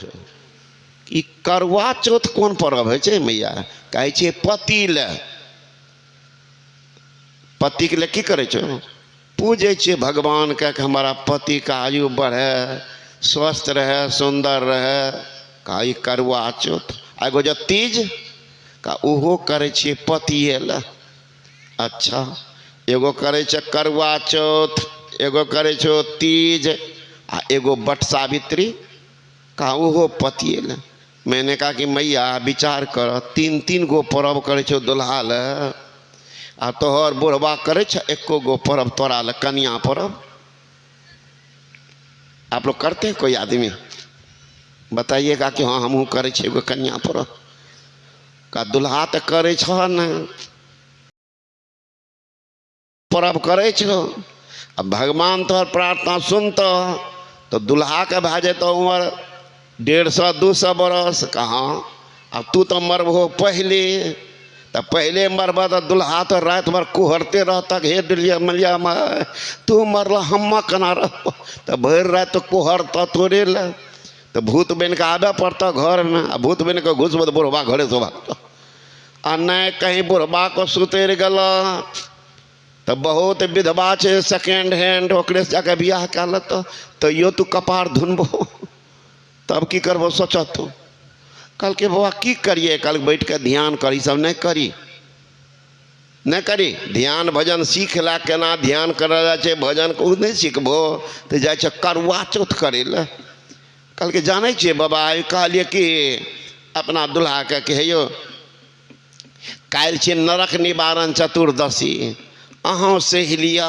चौथ कि करवा चौथ कोन पर्व है मैया कहे छे पति ले पति के लिए की करे छो पूजे छे भगवान के हमारा पति का आयु बढ़े स्वस्थ रहे सुंदर रहे कहा करवा चौथ एगो जो तीज का उहो करे छे पति ले अच्छा एगो करे छे करवा चौथ एगो करे छो तीज आ एगो बट सावित्री का उहो पति ले मैंने कहा कि मैया विचार कर तीन तीन गो पर्व करे छो दुल्हा ले आ तोहर बुढ़वा करे छ एको गो पर्व तोरा ले कन्या पर्व आप लोग करते हैं कोई आदमी बताइएगा कि हाँ हमहू करे छे एगो कन्या पर्व का दुल्हा तो करे छ न पर्व करे छो अब भगवान तोहर प्रार्थना सुनतो तो दुल्हा के भा जाए तो उम्र 150-200 बरस कहाँ अब तू तो मरबो पहले तो पहले मरबा तो दुल्हा तो रात भर कुहरते रहता हे डिलिया मलिया माँ तू मरला हम कना रह तो भर रात तो कुहरता तोड़े ला तो भूत बन के आबे पड़ता घर में आ भूत बन के घुसब तो बुढ़वा घरे से भागता आ नहीं कहीं बुढ़वा को सुतेर गला तो बहुत विधवा छे सेकेंड हैंड ओकरे से जाके बियाह कल तो यो तू कपार धुनबो तब की करबो सोच तू कल के बाबा की करिए कल बैठ के ध्यान करी सब नहीं करी ध्यान भजन सीख ला केना ध्यान कर भजन को नहीं सीखबो तो जाए करवा चौथ करे ले कल के जाने छे बाबा कहलिए कि अपना दुल्हा के कहियो काल छे नरक निवारण चतुर्दशी अहों से लिया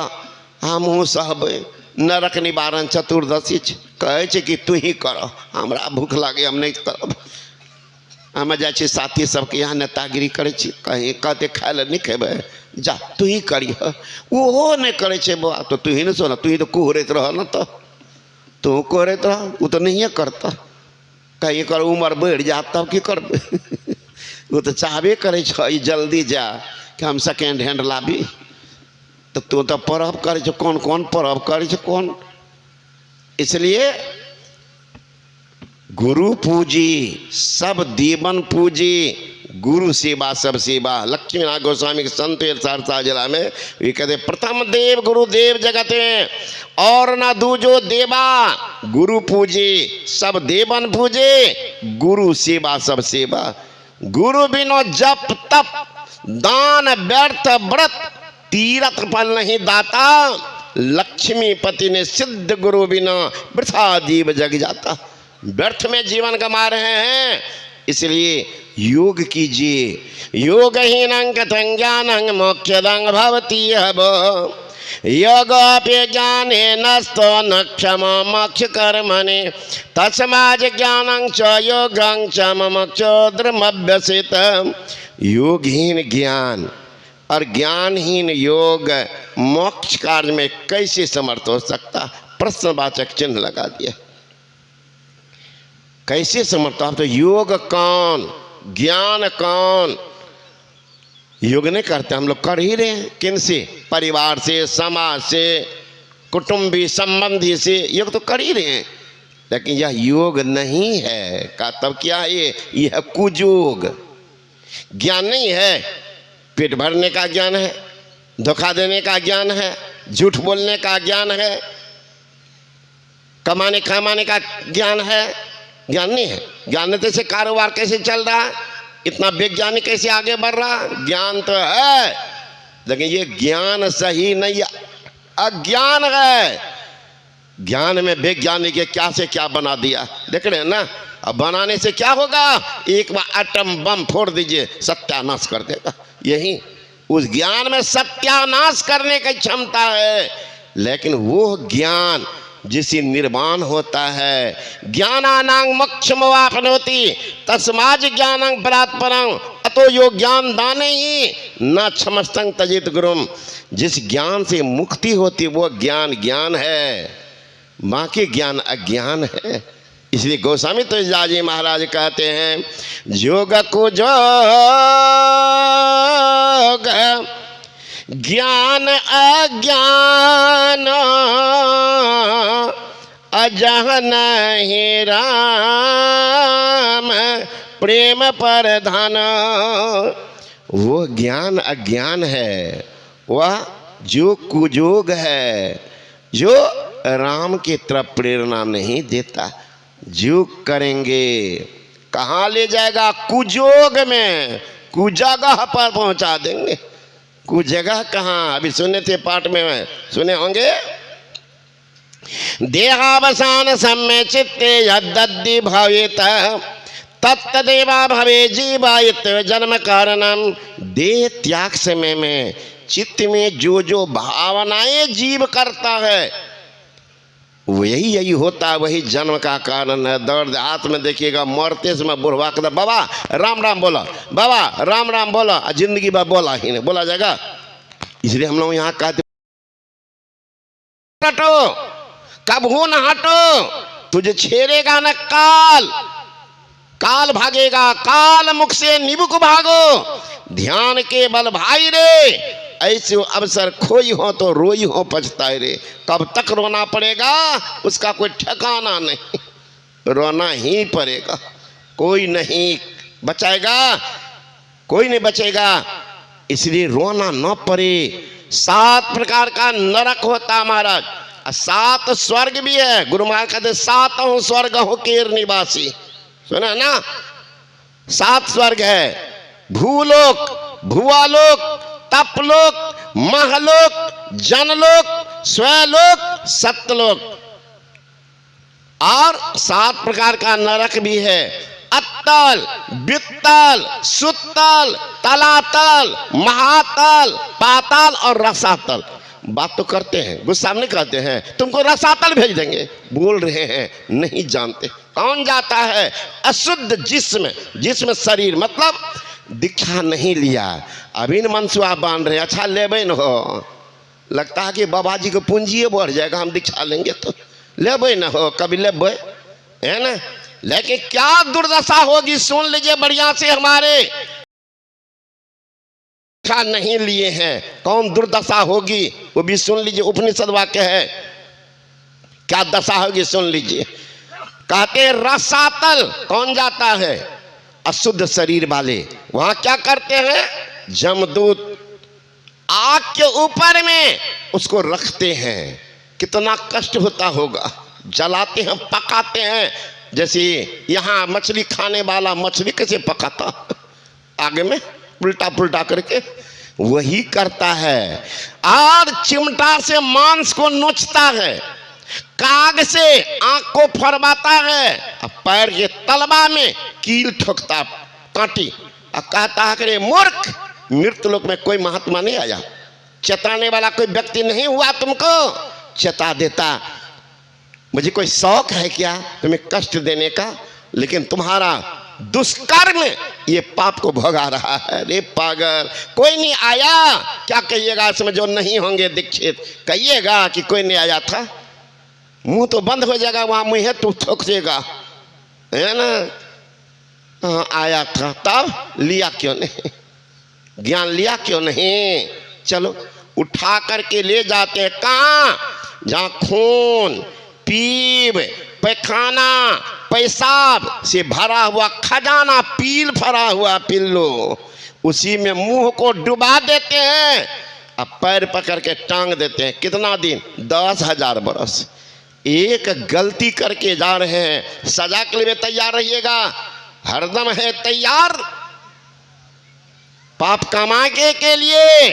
हमहूँ सहबे नरक निवारण चतुर्दशी कहे छे कि तू ही कर हमरा भूख लागे हम नहीं करब हम जाए साथी सबके यहाँ नेतागिरी करे कहीं कहते खाए ला नहीं खेबे जा तू ही करी ओहो नहीं करे छे बा तो तू ही नहीं सुना तू ही तो कुहरत रह न तो तू कुहरत रह वो तो नहीं करता कहीं कर उम्र बढ़ जा तब की कर वो तो चाहबे करे जल्दी जा कि हम सेकेंड हैंड लाभी तो तू तो पर्व करे कौन कौन पर्व करे कौन इसलिए गुरु पूजी सब दीवन पूजी गुरु सेवा सब सेवा। लक्ष्मी नारायण गोस्वामी के संत सहरसा जिला में ये कहते प्रथम देव गुरुदेव जगत और न दूजो देवा गुरु पूजे सब देवन पूजे गुरु सेवा सब सेवा। गुरु बिनो जप तप दान व्यर्थ व्रत तीरथ फल नहीं दाता लक्ष्मी पति ने सिद्ध गुरु बिना वृथा जीव जग जाता। व्यर्थ में जीवन गमा रहे हैं इसलिए योग कीजिए। योगहीनं कथं ज्ञानं मोक्षदं भवति हब योगाप्य ज्ञाने नस्तो न क्षमा मोक्ष कर्मणि तस्मात् ज्ञानं च योगं च मोक्षो धर्मभ्यसित। योगहीन ज्ञान और ज्ञानहीन योग मोक्ष कार्य में कैसे समर्थ हो सकता प्रश्नवाचक चिन्ह लगा दिया। कैसे समर्थ आप तो योग कौन ज्ञान कौन योग नहीं करते हम लोग कर ही रहे हैं किन से परिवार से समाज से कुटुंबी संबंधी से योग तो कर ही रहे हैं लेकिन यह योग नहीं है का तब क्या है यह कुयोग ज्ञान नहीं है। पेट भरने का ज्ञान है धोखा देने का ज्ञान है झूठ बोलने का ज्ञान है कमाने कमाने का ज्ञान है ज्ञान नहीं है। ज्ञान से कारोबार कैसे चल रहा है इतना वैज्ञानिक कैसे आगे बढ़ रहा ज्ञान तो है लेकिन ये ज्ञान सही नहीं अज्ञान है। ज्ञान में वैज्ञानिक क्या से क्या बना दिया देख रहे हैं ना। अब बनाने से क्या होगा एक बार एटम बम फोड़ दीजिए सत्यानाश कर देगा। यही उस ज्ञान में सत्यानाश करने की क्षमता है लेकिन वो ज्ञान जिसे निर्माण होता है ज्ञानानां मोक्षमवाप्नोति तस्मात् ज्ञानं परात्परं अतो यो ज्ञान दाने ही न क्षमस्तं तजित गुरुम। जिस ज्ञान से मुक्ति होती वो ज्ञान ज्ञान है बाकी ज्ञान अज्ञान है। इसलिए गोस्वामी तुलसीदास महाराज कहते हैं योग को जोग ज्ञान अज्ञान अजह नहीं राम प्रेम पर धन। वो ज्ञान अज्ञान है, वह जो कुजोग है, जो राम की तरफ प्रेरणा नहीं देता। जो करेंगे कहाँ ले जाएगा? कुजोग में, कुजगह पर पहुंचा देंगे। कुजगह कहाँ? अभी सुने थे पाठ में, सुने होंगे। देहावसान सम्य चित्ते यद्दद्धि भवेत तत्तदेवा भवे जीवायत जन्म कारणम। देह त्याग समय में चित्त में जो जो भावनाएं जीव करता है वही यही होता है, वही जन्म का कारण है। दर्द हाथ में देखिएगा, मरते समय बुढ़वा कहता बाबा राम राम बोला, बाबा राम राम बोला, जिंदगी भर बोला ही नहीं, बोला जाएगा। इसलिए हम लोग यहाँ कहते हटो, कबहू न हटो, तुझे छेड़ेगा न काल, काल भागेगा, काल मुख से निबुक भागो। ध्यान के बल भाई रे, ऐसे अवसर खोई हो तो रोई हो पछताए रे। कब तक रोना पड़ेगा उसका कोई ठिकाना नहीं, रोना ही पड़ेगा। कोई नहीं बचाएगा, कोई नहीं बचेगा, इसलिए रोना न पड़े। 7 प्रकार का नरक होता महाराज, 7 स्वर्ग भी है। गुरु महाराज कहते 7 स्वर्ग हो केर निवासी, सुना ना? 7 स्वर्ग है, भूलोक, भुवालोक, तपलोक, महलोक, जनलोक, स्वलोक, सत्यलोक। और 7 प्रकार का नरक भी है, अत्तल, वित्तल, सुत्तल, तलातल, महातल, पाताल और रसातल। बात तो करते हैं, गुस्सा नहीं करते हैं, तुमको रसातल भेज देंगे, बोल रहे हैं नहीं जानते। कौन जाता है? अशुद्ध जिस्म, जिस्म शरीर मतलब दीक्षा नहीं लिया, अभी न मनसुआ बांध रहे, अच्छा लेबे न हो, लगता है कि बाबा जी को पूंजी बढ़ जाएगा, हम दीक्षा लेंगे तो लेबे न हो, कभी लेबे है ना। लेकिन क्या दुर्दशा होगी सुन लीजिए बढ़िया से, हमारे दीक्षा नहीं लिए हैं कौन दुर्दशा होगी वो भी सुन लीजिए। उपनिषद वाक्य है, क्या दशा होगी सुन लीजिए। कहते रसातल कौन जाता है? अशुद्ध शरीर वाले। वहां क्या करते हैं? जमदूत आग के ऊपर में उसको रखते हैं, कितना कष्ट होता होगा, जलाते हैं, पकाते हैं। जैसे यहाँ मछली खाने वाला मछली कैसे पकाता, आगे में उल्टा पुल्टा करके, वही करता है। और चिमटा से मांस को नोचता है, काग से आंख को फरमाता है, पैर के तलवा में कील ठोकता कांटी, और कहता है कि मूर्ख, मृत्यु लोक में कोई महात्मा नहीं आया, चेताने वाला कोई व्यक्ति नहीं हुआ, तुमको चेता देता। मुझे कोई शौक है क्या तुम्हें कष्ट देने का? लेकिन तुम्हारा दुष्कर्म ये पाप को भोगा रहा है। रे पागल, कोई नहीं आया, क्या कहिएगा इसमें जो नहीं होंगे दीक्षित? कहिएगा कि कोई नहीं आया था, मुंह तो बंद हो जाएगा, वहां मुंह तो ठोक देगा, है ना। हाँ आया था, तब लिया क्यों नहीं? ज्ञान लिया क्यों नहीं? चलो उठा करके ले जाते हैं कहाँ? जहाँ खून, पीप, पैखाना, पेशाब से भरा हुआ खजाना, पील भरा हुआ पिल्लो, उसी में मुंह को डुबा देते हैं, अब पैर पकड़ के टांग देते हैं। कितना दिन? 10,000 बरस। एक गलती करके जा रहे हैं, सजा के लिए तैयार रहिएगा, हरदम है तैयार पाप कमाने के लिए।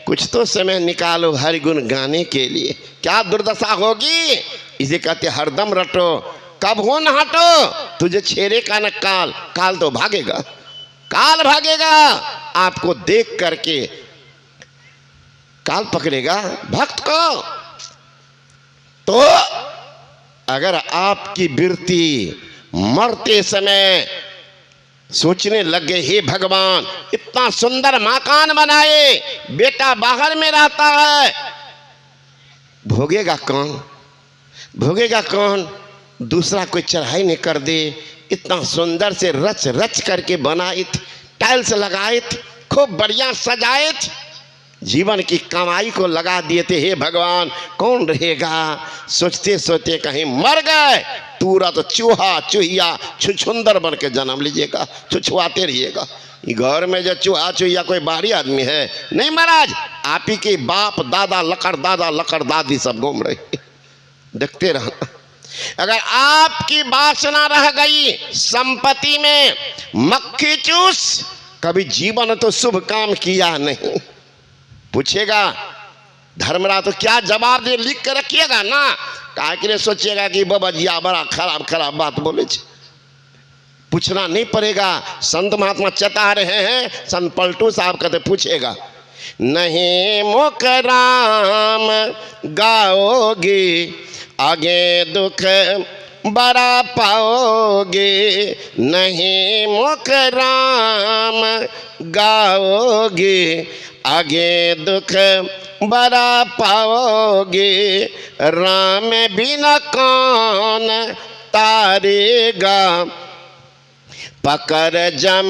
कुछ तो समय निकालो हरि गुण गाने के लिए। क्या दुर्दशा होगी, इसे कहते हरदम रटो, कब हो न हटो, तुझे छेड़े का न काल, काल तो भागेगा, काल भागेगा, आपको देख करके काल पकड़ेगा भक्त को। तो अगर आपकी वृत्ति मरते समय सोचने लगे, हे भगवान इतना सुंदर मकान बनाए, बेटा बाहर में रहता है, भोगेगा कौन? भोगेगा कौन? दूसरा कोई चढ़ाई नहीं कर दे, इतना सुंदर से रच रच करके बनाए, टाइल्स लगाए, खूब बढ़िया सजाए, जीवन की कमाई को लगा दिए थे। हे भगवान कौन रहेगा, सोचते सोचते कहीं मर गए, तुरंत चूहा चूहिया छुछुंदर बन के जन्म लीजिएगा, छुछुआते रहिएगा। घर में जो चूहा चूहिया कोई बाहरी आदमी है नहीं महाराज, आप ही के बाप दादा लकड़ दादी सब घूम रहे, देखते रहना। अगर आपकी वासना रह गई संपत्ति में मक्खी चूस, कभी जीवन तो शुभ काम किया नहीं, पूछेगा धर्मराज तो क्या जवाब दे, लिख के रखिएगा ना, काहे के लिए सोचिएगा कि बाबा जी बड़ा खराब खराब बात बोले, पूछना नहीं पड़ेगा। संत महात्मा चता रहे हैं, संत पलटू साहब कहते पूछेगा नहीं मुख राम गाओगे आगे दुख बड़ा पाओगे, नहीं मुख राम गाओगे आगे दुख बड़ा पाओगे, राम बिना कौन तारेगा, पकड़ जम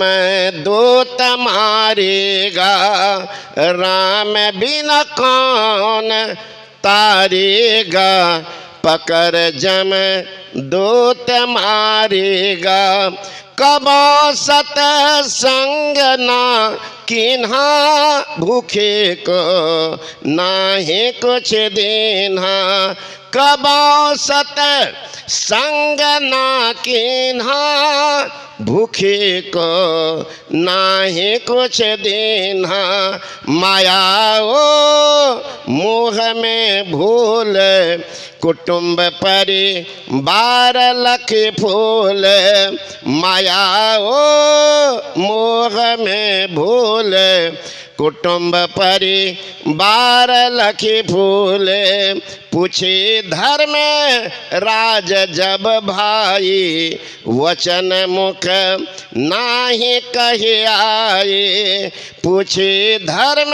दूत मारेगा, राम बिना कौन तारेगा, पकड़ जम दूत मारेगा, कबो सतसंग ना किन्हा भूखे को नाही कुछ देना, कबो सतसंग ना किन्हा भूखे को नाही कुछ देना, माया ओ मोह में भूल कुटुंब परिवार लख फूल, माया ओ मोह में भूल कुटुंब परिवार लख फूल, पूछे धर्म राज जब भाई, वचन मुख नाही कहे आए, पूछे धर्म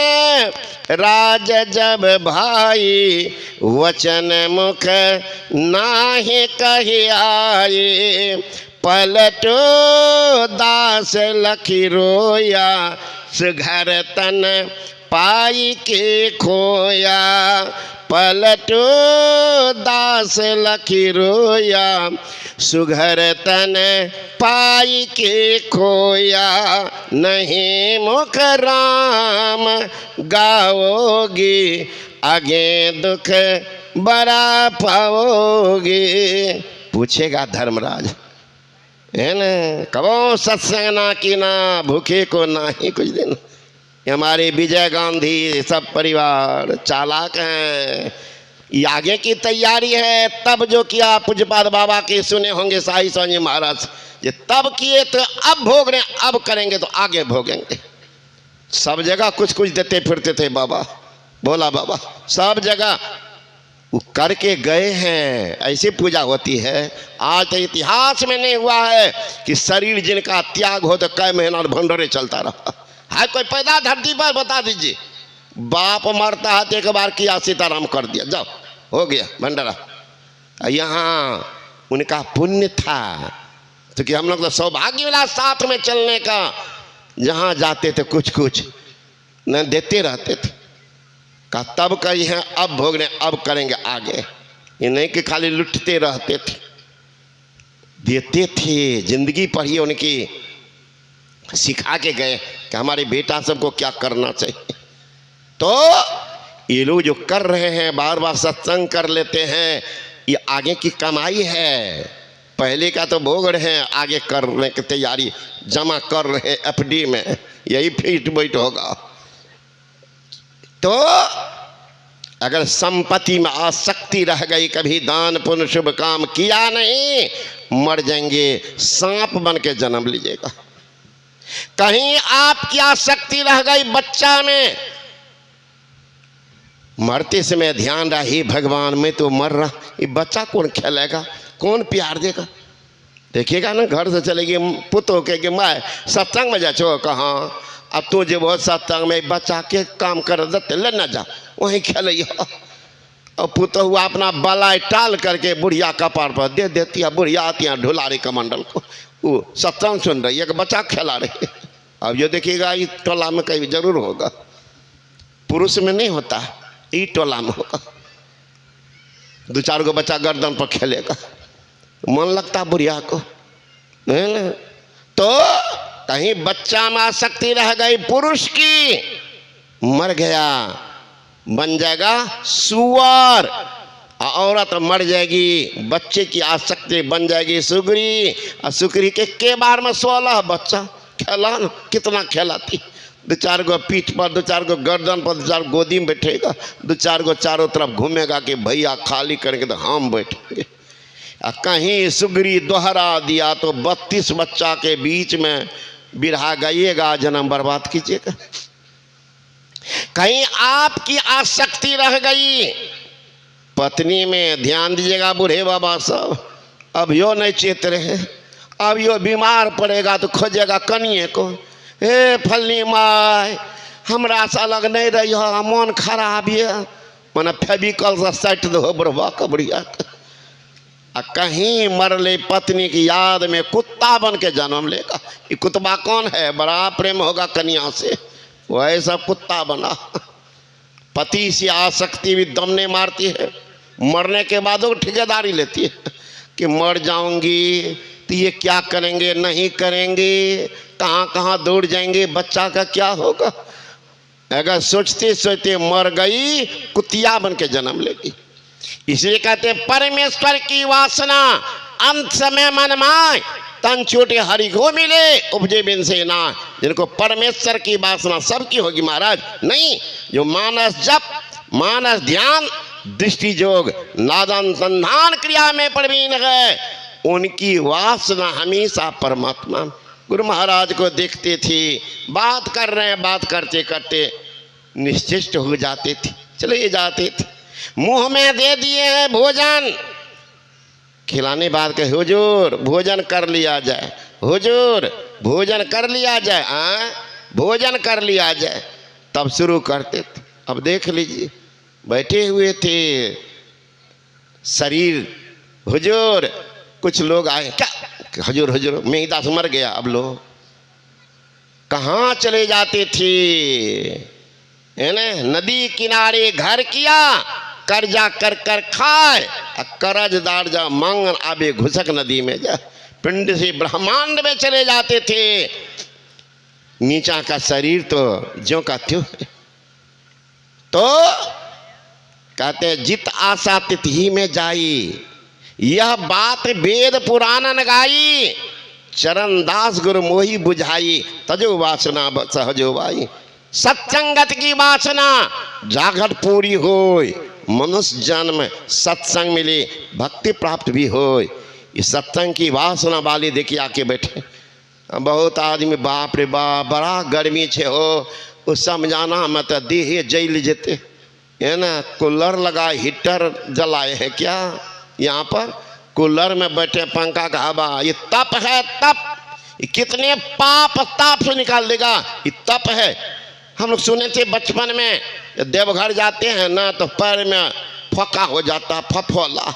राज जब भाई, वचन मुख नाही कहे आए, पलटो दास लखी रोया, सुघर तन पाई के खोया, पलटो दास लखी रोया, सुघर तन पाई के खोया, नहीं मुख राम गाओगे आगे दुख बड़ा पाओगे। पूछेगा धर्मराज है न, कबो सत्संग ना की ना भूखे को ना ही कुछ देना। हमारे विजय गांधी सब परिवार चालाक हैं, ये आगे की तैयारी है। तब जो किया पूज्यपाद बाबा के सुने होंगे साई स्वामी महाराज, ये तब किए तो अब भोग रहे, अब करेंगे तो आगे भोगेंगे। सब जगह कुछ कुछ देते फिरते थे बाबा, बोला बाबा सब जगह वो करके गए हैं। ऐसी पूजा होती है। आज तो इतिहास में नहीं हुआ है कि शरीर जिनका त्याग हो तो कई महीना भंडारे चलता रहा है। कोई पैदा धरती पर बता दीजिए, बाप मरता है तो एक बार किया सीताराम कर दिया, जाओ हो गया भंडारा। यहाँ उनका पुण्य था, तो कि हम लोग तो सौभाग्य मिला साथ में चलने का, जहाँ जाते थे कुछ कुछ न देते रहते थे। का तब कही है अब भोगने, अब करेंगे आगे, ये नहीं कि खाली लुटते रहते थे, देते थे। जिंदगी पढ़िए उनकी, सिखा के गए कि हमारे बेटा सबको क्या करना चाहिए। तो ये लोग जो कर रहे हैं, बार बार सत्संग कर लेते हैं, ये आगे की कमाई है। पहले का तो भोग रहे हैं, आगे करने की तैयारी जमा कर रहे हैं एफडी में, यही फिट बैठ होगा। तो अगर संपत्ति में आसक्ति रह गई, कभी दान पुण्य शुभ काम किया नहीं, मर जाएंगे, सांप बन के जन्म लीजिएगा। कहीं आपकी आसक्ति रह गई बच्चा में, मरते समय ध्यान रहा, हे भगवान मैं तो मर रहा, ये बच्चा कौन खिलाएगा, कौन प्यार देगा। देखिएगा ना, घर से चलेगी पुतो के माए सत्संग में जा चो कहाँ, अब तो जो बहुत सत्संग में बच्चा के काम कर देते, ले ना जा वहीं खेलिए। और पुतो हुआ अपना बलाई टाल करके बुढ़िया कपार पर दे देती है, बुढ़िया आती है ढुलारी कमंडल को, वो सत्संग सुन रही है कि बच्चा खेला रही है। अब ये देखिएगा इस टोला में कहीं जरूर होगा। पुरुष में नहीं होता, ई टोला में होगा। 2-4 गो बच्चा गर्दन पर खेलेगा, मन लगता बुढ़िया को, है ना। तो कहीं बच्चा में आसक्ति रह गई पुरुष की, मर गया, बन जाएगा सुअर। औरत मर जाएगी, बच्चे की आसक्ति बन जाएगी सुगरी। और सुगरी के बार में 16 बच्चा खेला न, कितना खेलाती। 2-4 गो पीठ पर, 2-4 गो गर्दन पर, 2-4 गोदी में बैठेगा, 2-4 गो चारों तरफ घूमेगा कि भैया खाली करेंगे तो हम बैठेंगे। कहीं सुगरी दोहरा दिया तो 32 बच्चा के बीच में बिरहा गाइएगा, जन्म बर्बाद कीजिएगा। कहीं आपकी आसक्ति रह गई पत्नी में, ध्यान दीजिएगा बूढ़े बाबा सब, अब यो नहीं चेत रहे, अब यो बीमार पड़ेगा तो खोजेगा कनिए को, हे फलनी माय हमरा से अलग नहीं रही हो, मन खराब है, मैंने फेविकल से सट दो बुढ़वा कबड़िया। कहीं मरले पत्नी की याद में कुत्ता बन के जन्म लेगा। ये कुत्ता कौन है, बड़ा प्रेम होगा कन्या से, वही सब कुत्ता बना। पति से आसक्ति भी दम नहीं मारती है, मरने के बाद वो ठेकेदारी लेती है कि मर जाऊंगी तो ये क्या करेंगे नहीं करेंगे, कहाँ कहाँ दौड़ जाएंगे, बच्चा का क्या होगा। अगर सोचते सोचते मर गई, कुतिया बन के जन्म लेगी। इसलिए कहते परमेश्वर की वासना अंत समय मन माय, तन छोटे हरि को मिले उपजे बिन से ना। जिनको परमेश्वर की वासना सबकी होगी महाराज, नहीं जो मानस जप, मानस ध्यान, दृष्टि जोग, नादानुसंधान क्रिया में प्रवीण है, उनकी वासना हमेशा परमात्मा। गुरु महाराज को देखते थे, बात कर रहे हैं, बात करते करते निश्चिष्ट हो जाते थे, चले जाते थे। मुंह में दे दिए हैं भोजन, खिलाने बाद के हुजूर भोजन कर लिया जाए, हुजूर भोजन कर लिया जाए, भोजन कर लिया जाए, तब शुरू करते थे। अब देख लीजिए बैठे हुए थे शरीर, हुजूर कुछ लोग आए, क्या हुजूर हुजूर मेहदास मर गया। अब लोग कहाँ चले जाते थे, है ना। नदी किनारे घर किया, कर्जा कर कर खाए, कर्जदार जा मांगन आबे घुसक नदी में जा, पिंड से ब्रह्मांड में चले जाते थे। नीचा का शरीर तो ज्यों का त्यों। तो कहते जित आशा तित ही में जाई, यह बात वेद पुराणन गाई, चरण दास गुरु मोही बुझाई, तजो वासना सहजो बाई। सत्संगत की वासना जागत पूरी होय, मनुष्य जन्म सत्संग मिले, भक्ति प्राप्त भी होय। इस सत्संग की वासना वाले देखिए आके बैठे बहुत आदमी, बाप रे बाप बड़ा गर्मी छे हो, उस समझाना मत देह जल जेते, है ना। कूलर लगा, हीटर जलाए हैं क्या, यहाँ पर कूलर में बैठे, पंखा का हवा, ये तप है तप। कितने पाप ताप से निकाल देगा, ये तप है। हम लोग सुने थे बचपन में, देवघर जाते हैं ना तो पैर में फका हो जाता, फफोला।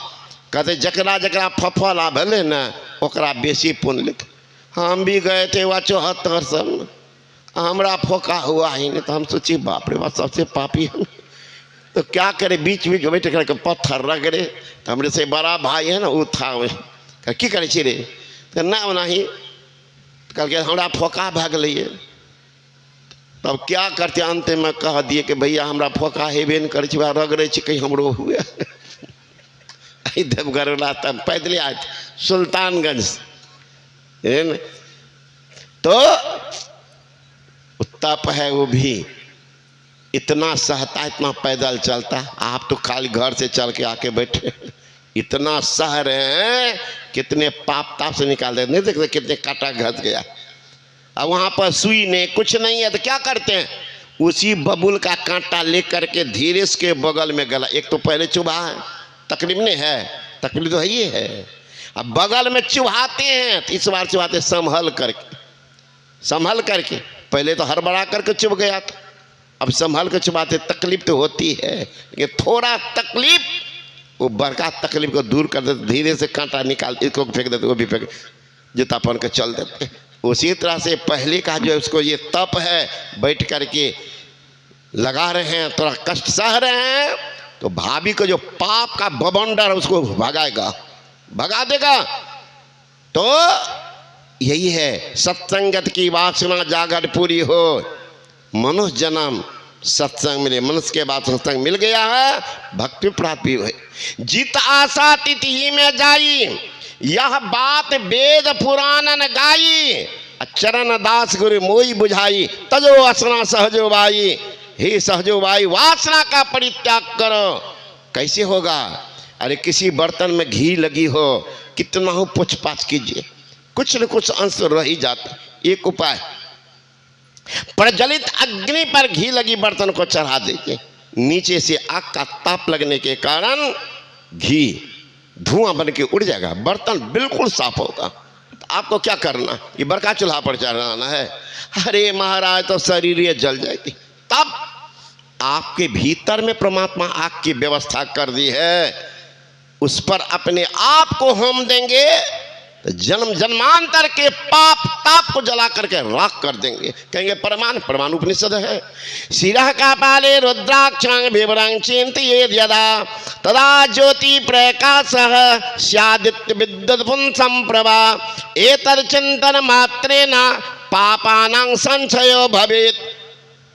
कहते जकरा जकरा फफोला भले ना ओकरा बेसी पुण्य लिख। हम भी गए थे वह 74 साल, हमारा फोका हुआ ही नहीं, तो हम सोचे बाप रे बाप सबसे पापी हम। तो क्या करे, बीच बीच बैठ कर पत्थर रगड़े। तो हमरे से बड़ा भाई है ना, वो था की करे रे, तो ना नहीं कल के हमारा फोका भाग लिए। तब क्या करते, अंत में कह दिए कि भैया हमारा फोका हेबे न कर, रगड़े कहीं हमरो हुए। देवघर वाला तब पैदल आए सुल्तानगंज, है न। तो तप है वो भी, इतना सहता, इतना पैदल चलता। आप तो खाली घर से चल के आके बैठे, इतना सह रहे हैं, कितने पाप ताप से निकाल दे, नहीं देखते कितने कांटा घस गया। अब वहाँ पर सुई नहीं कुछ नहीं है, तो क्या करते हैं, उसी बबुल का कांटा लेकर के धीरे से बगल में गला, एक तो पहले चुभा है, तकलीफ नहीं है, तकलीफ तो है ये है। अब बगल में चुभाते हैं, तो इस बार चुभाते संभल करके, पहले तो हड़बड़ा करके चुभ गया था, अब संभल के चुभाते। तकलीफ तो होती है, लेकिन थोड़ा तकलीफ वो बड़का तकलीफ को दूर कर देते, धीरे से कांटा निकाल, इसको फेंक देते, वो भी फेंक, जूता पहन के चल देते। उसी तरह से पहले का जो है उसको ये तप है, बैठ करके लगा रहे हैं, थोड़ा कष्ट सह रहे हैं, तो भाभी को जो पाप का बवंडर है उसको भगाएगा, भगा देगा। तो यही है सत्संगत की वासना जागर पूरी हो, मनुष्य जन्म सत्संग मिले, मनुष्य के बाद सत्संग मिल गया है, भक्ति प्राप्ति हुई। जित आशा तिथि में जाई, यह बात वेद पुराणन गाई, चरण दास गुरु मोई बुझाई, तजो असना Sahajo by. Hey Sahajo by, वासना का परित्याग करो। कैसे होगा? अरे किसी बर्तन में घी लगी हो, कितना हो पूछपाछ कीजिए, कुछ न कुछ अंश रह ही जाता। एक उपाय, प्रज्वलित अग्नि पर घी लगी बर्तन को चढ़ा दीजिए, नीचे से आग का ताप लगने के कारण घी धुआं बन के उड़ जाएगा, बर्तन बिल्कुल साफ होगा। तो आपको क्या करना, ये बड़का चूल्हा पर चढ़ाना है? अरे महाराज तो शरीर ये जल जाएगी। तब आपके भीतर में परमात्मा आग की व्यवस्था कर दी है, उस पर अपने आप को होम देंगे तो जन्म जन्मांतर के पाप ताप को जला करके राख कर देंगे। कहेंगे परमाणु उपनिषद है, शिरः का पाले रुद्राक्षं विवरं चिन्तयेद् यदा तदा ज्योति प्रकाशः स्यादित्य विद्युत् पुंसं प्रभा एतद् चिन्तन मात्रेण पापानां संशयो भवेत्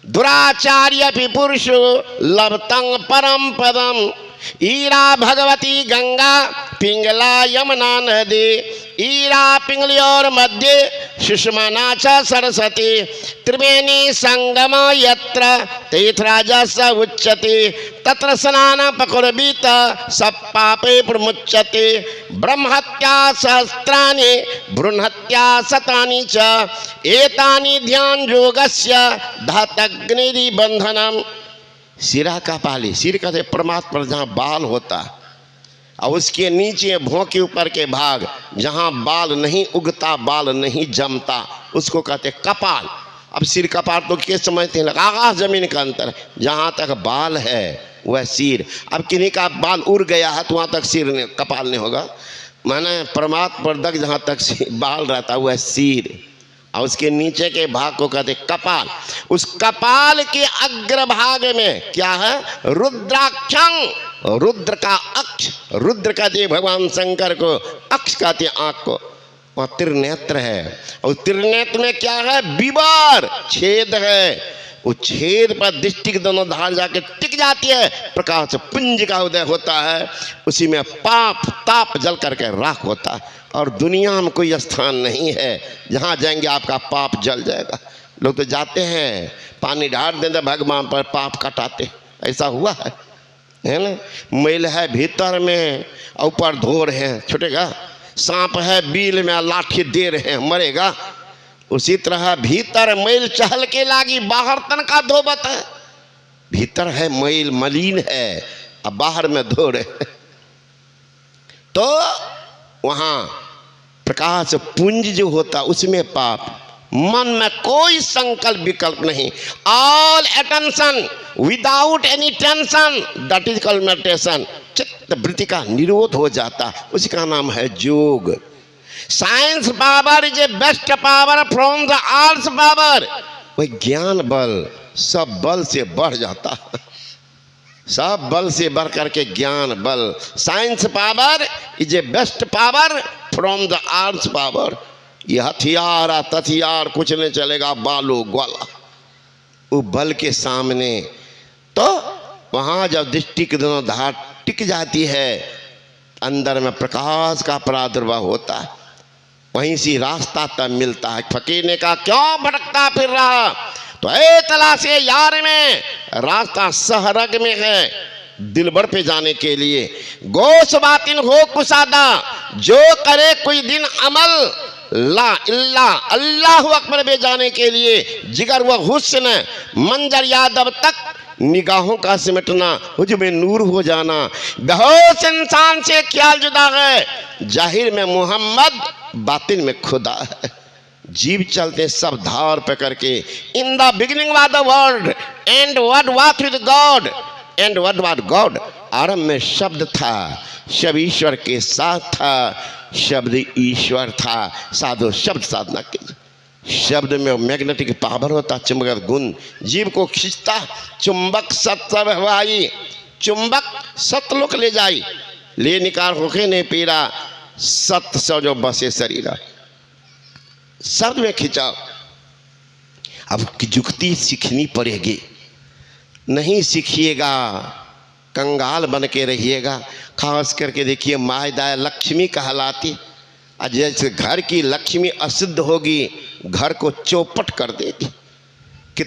दुराचार्यपि पुरुषो लभतं परम पदम। ईरा भगवती गंगा पिंगला यमुना नदी, ईरा पिंगलियोर मध्य सुषमना च सरस्वती, त्रिवेणी संगम यत्र तीर्थराजस उच्यते तत्र स्नान पकुर्वीत सब पापे प्रमुच्यते। ब्रह्महत्या सहस्राणि भ्रूणहत्या शतानि च एतानि ध्यान योगस्य धातग्नि बंधनम। सिरा का पाली, सिर का परमात्मा जहाँ बाल होता और उसके नीचे भों के ऊपर के भाग जहाँ बाल नहीं उगता, बाल नहीं जमता, उसको कहते कपाल। अब सिर कपाल तो क्या समझते हैं? आकाश जमीन का अंतर, जहाँ तक बाल है वह सिर। अब किन्हीं का बाल उड़ गया है तो वहाँ तक सिर ने कपाल नहीं होगा, माने परमात्मा तक जहाँ तक बाल रहता वह सिर, और उसके नीचे के भाग को कहते कपाल। उस कपाल के अग्रभाग में क्या है? रुद्राक्षं, रुद्र का अक्ष, रुद्र कहते भगवान शंकर को, अक्ष कहते आंख को, वहाँ त्रिनेत्र है। और त्रिनेत्र में क्या है? विवर, छेद है। उस छेद पर दृष्टि के दोनों धार जाके टिक जाती है, प्रकाश पुंज का उदय होता है, उसी में पाप ताप जल करके राख होता है। और दुनिया में कोई स्थान नहीं है जहाँ जाएंगे आपका पाप जल जाएगा। लोग तो जाते हैं पानी ढार देते भगवान पर, पाप कटाते, ऐसा हुआ है ना? मैल है भीतर में, ऊपर धो रहे हैं, छूटेगा। सांप है बील में, लाठी दे रहे हैं, मरेगा। उसी तरह भीतर मैल चहल के लागी, बाहर तन का धोबत है। भीतर है मैल, मलिन है, अब बाहर में धो रहे। तो वहाँ प्रकाश पुंज जो होता उसमें पाप, मन में कोई संकल्प विकल्प नहीं, all attention without any tension, that is called meditation. चित्त वृत्ति का निरोध हो जाता, उसी का नाम है योग। Science power is a best power from the arts power. वही ज्ञान बल सब बल से बढ़ जाता, सब बल से बढ़ करके ज्ञान बल। Science power is a best power from the arts power. ये हथियार तथियार कुछ नहीं चलेगा, बालो ग्वाला वो बल के सामने। तो वहाँ जब दृष्टि के दोनों धार टिक जाती है, अंदर में प्रकाश का प्रादुर्भाव होता है, वहीं से रास्ता तब मिलता है। फकीर ने कहा क्यों भटकता फिर रहा? तो ए तलाशे यार में, रास्ता सहरग में है दिलबर पे जाने के लिए। गोश बातिन हो कुसादा, जो करे कोई दिन अमल, ला इल्ला अल्लाहु अकबर पे जाने के लिए जिगर व हुस्न मंजर यादव तक निगाहों का सिमटना, हुज्बे नूर हो जाना। बेहोश इंसान से ख्याल जुदा है, जाहिर में मोहम्मद बातिन में खुदा है। जीव चलते सब धार पकड़ के। In the beginning was the word and what was with God and what was God. आरंभ में शब्द था, शब्द ईश्वर के साथ था, शब्द ईश्वर था। साधो शब्द साधना कीजिए, शब्द में मैग्नेटिक पावर होता, चुंबक गुण जीव को खींचता। चुंबक सत सब हवाई, चुंबक सतलोक ले जाई, ले निकार होके ने पीरा, सत सौ जो बसे शरीरा। शब्द में खिंचाओ। अब जुक्ति सीखनी पड़ेगी, नहीं सीखिएगा कंगाल बन के रहिएगा। खास करके देखिए मायदा लक्ष्मी कहलाती, और जैसे घर की लक्ष्मी अशुद्ध होगी घर को चौपट कर देगी।